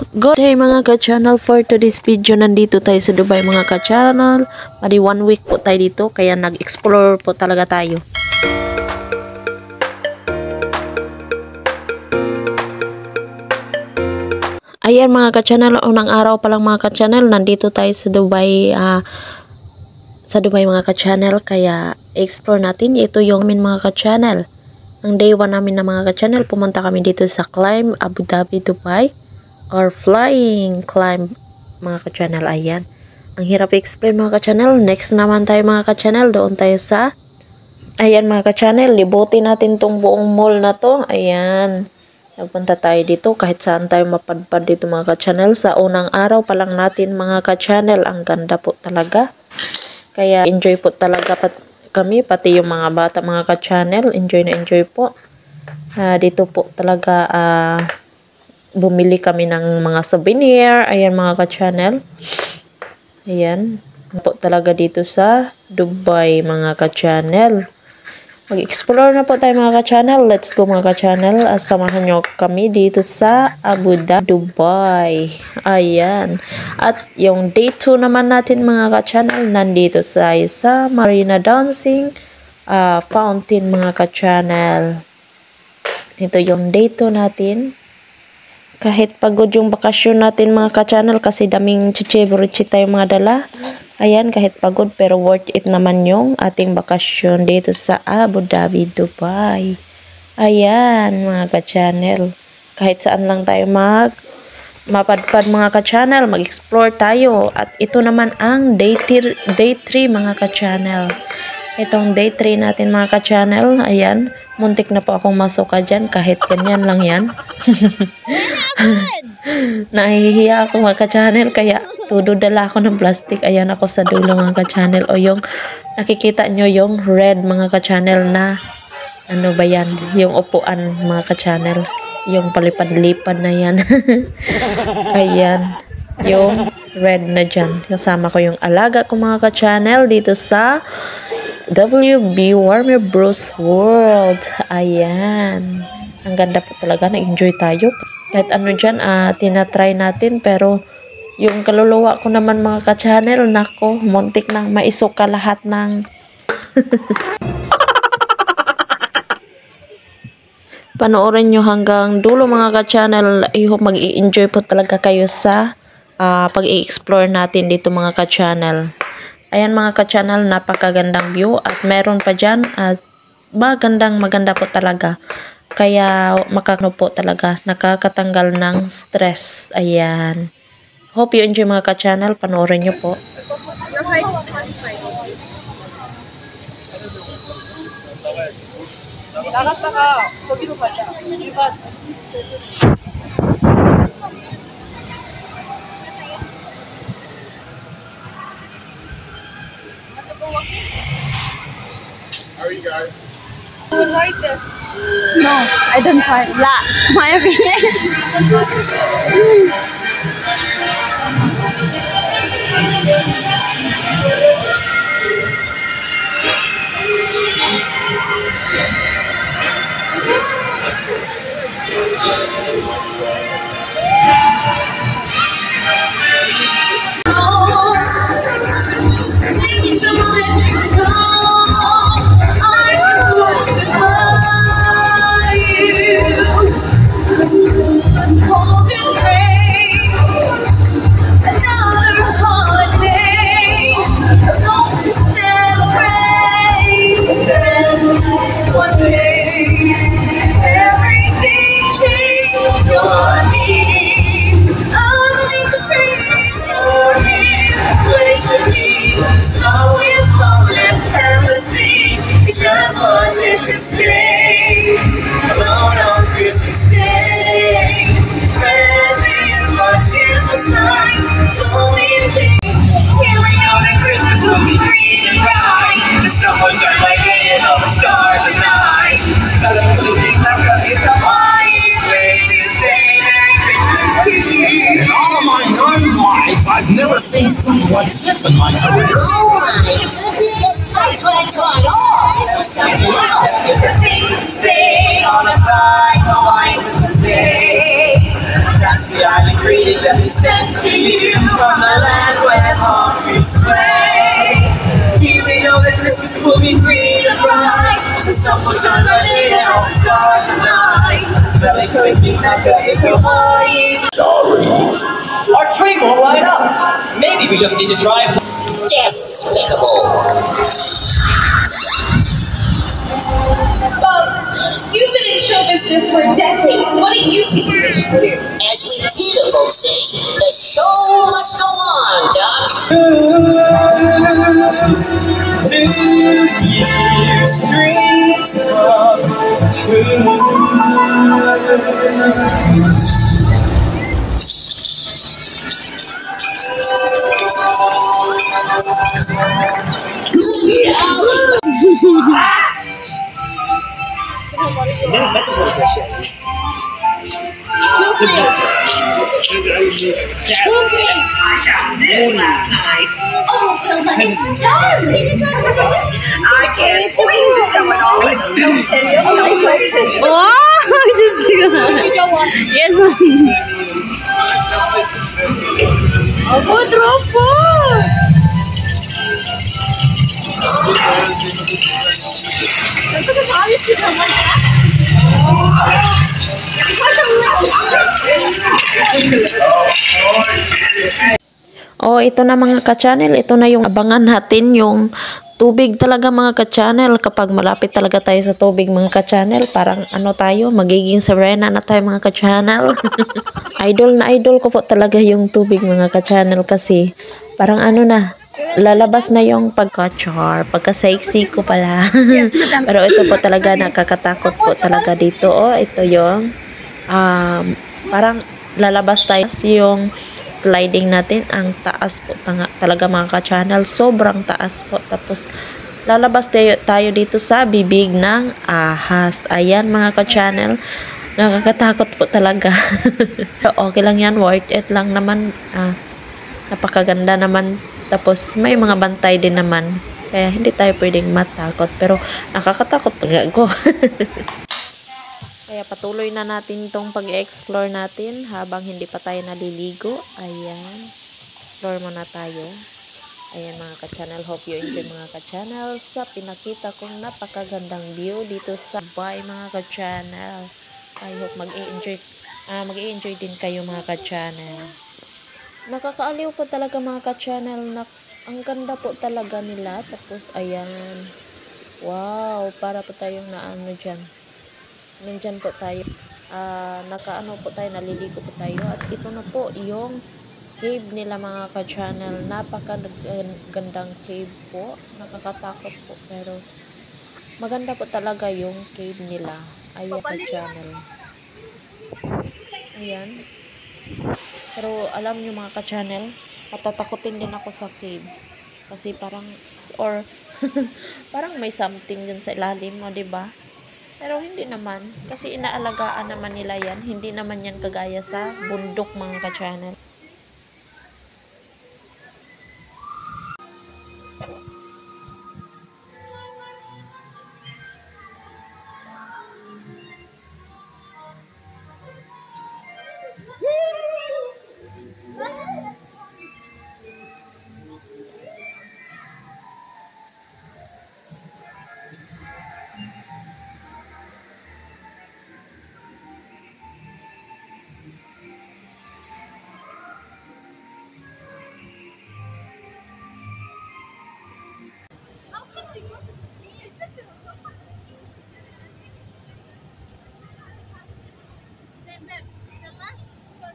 Good day mga ka-channel, for today's video nandito tayo sa Dubai mga ka-channel. Mali 1 week po tayo dito kaya nag-explore po talaga tayo. Ayan mga ka-channel, unang araw pa lang mga ka-channel, nandito tayo sa Dubai mga ka-channel, kaya explore natin. Ito yung mga ka-channel. Ang day 1 namin na mga ka-channel, pumunta kami dito sa Climb Abu Dhabi, Dubai. Or flying climb mga ka-channel. Ayan, ang hirap i-explain mga ka-channel. Next naman tayo mga ka-channel, doon tayo sa ayan mga ka-channel, libutin natin tong buong mall na to. Ayan, nagpunta tayo dito, kahit saan tayo mapadpad dito mga ka-channel. Sa unang araw pa lang natin mga ka-channel, ang ganda po talaga, kaya enjoy po talaga kami, pati yung mga bata mga ka-channel, enjoy na enjoy po. Dito po talaga bumili kami ng mga souvenir. Ayan mga ka-channel. Ayan. Po talaga dito sa Dubai mga ka-channel. Mag-explore na po tayo mga ka-channel. Let's go mga ka-channel. Samahan nyo kami dito sa Abu Dhabi, Dubai. Ayan. At yung day 2 naman natin mga ka-channel, nandito sa Marina Dancing Fountain mga ka-channel. Ito yung day 2 natin. Kahit pagod yung bakasyon natin mga ka-channel, kasi daming chichi-burichi tayo mga dala. Ayan, kahit pagod pero worth it naman yung ating bakasyon dito sa Abu Dhabi, Dubai. Ayan mga ka-channel, kahit saan lang tayo mapadpad mga ka-channel, mag-explore tayo. At ito naman ang day 3 mga ka-channel. Itong day 3 natin mga ka-channel. Ayan, muntik na po akong masuka dyan, kahit ganyan lang yan. Nahihiya ako mga ka-channel, kaya dala ako ng plastic. Ayan ako sa dulo mga ka-channel. O yung nakikita nyo yung red mga ka-channel na ano ba yan, yung upuan mga ka-channel, yung palipad-lipad na yan. Ayan, yung red na dyan. Kasama ko yung alaga ko mga ka-channel dito sa WB Warmer Bros World. Ayan, ang ganda po talaga, nag-enjoy tayo. Kahit ano dyan, tinatry natin, pero yung kaluluwa ko naman mga ka-channel, nako, muntik nang maisuka lahat ng panoorin nyo hanggang dulo mga ka-channel. I hope mag-i-enjoy po talaga kayo sa pag-i-explore natin dito mga ka-channel. Ayan mga ka-channel, napakagandang view, at meron pa dyan maganda po talaga, kaya makakano po talaga, nakakatanggal ng stress. Ayan, hope you enjoy mga ka-channel, panoorin nyo po. How are you guys? You would like this? No, I don't find that. My opinion. I've never seen something like this in my career. Alright, that's what I call it all. This is something else. Things to say on a Friday, no license to stay. Greetings that we send to you from the land where hearts we sway. Here we know that Christmas will be green and bright. The sun will shine brightly and all the stars tonight. Very quickly, that girl is Hawaii. Our tree won't light up. Maybe we just need to try. Despicable. Bugs, you've been in show business for decades. What do you think we should do? As we theater folks say, the show must go on, Doc. New Year's dreams come Oh, well, it's darling. I can't wait to show it all. Wow! Just yes, Opo, tropo! Oh, ito na mga ka-channel. Ito na yung abangan natin, yung tubig talaga mga ka-channel. Kapag malapit talaga tayo sa tubig mga ka-channel, parang ano tayo, magiging Serena na tayo mga ka-channel. Idol na idol ko po talaga yung tubig mga ka-channel kasi parang ano na, lalabas na yung pagka-char, pagka-sexy ko pala. Pero ito po talaga, nakakatakot po talaga dito. Oh, ito yung parang lalabas tayo yung sliding natin. Ang taas po talaga mga ka-channel, sobrang taas po. Tapos lalabas tayo dito sa bibig ng ahas. Ayan mga ka-channel, nakakatakot po talaga. Okay lang yan, worth it lang naman. Napakaganda naman. Tapos may mga bantay din naman, kaya hindi tayo pwedeng matakot, pero nakakatakot talaga ako. Kaya patuloy na natin itong pag-explore natin habang hindi pa tayo naliligo. Ayan, explore muna tayo. Ayan mga ka-channel, hope you enjoy mga ka-channel sa pinakita kong napakagandang view dito sa Dubai mga ka-channel. I hope mag-i-enjoy din kayo mga ka-channel. Nakakaaliw po talaga mga ka-channel, na ang ganda po talaga nila. Tapos ayan, wow, para po tayong naano dyan. Nandyan po tayo, nakaano po tayo, naliligo po tayo. At ito na po yung cave nila mga ka-channel. Napakagandang cave po, nakakatakot po, pero maganda po talaga yung cave nila. Ayan ka-channel, ayan. Pero alam nyo mga ka-channel, matatakotin din ako sa cave kasi parang parang may something dun sa ilalim mo, diba? Pero hindi naman, kasi inaalagaan naman nila yan. Hindi naman yan kagaya sa bundok mga ka-channel.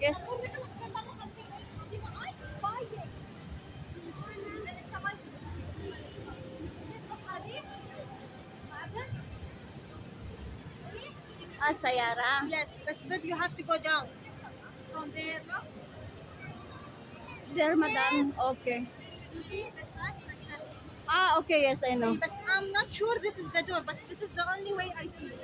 Yes. Sayara. Yes, but you have to go down from there. No? There, madam. Okay. You see the track like that. Okay, yes, I know. But I'm not sure this is the door, but this is the only way I see it.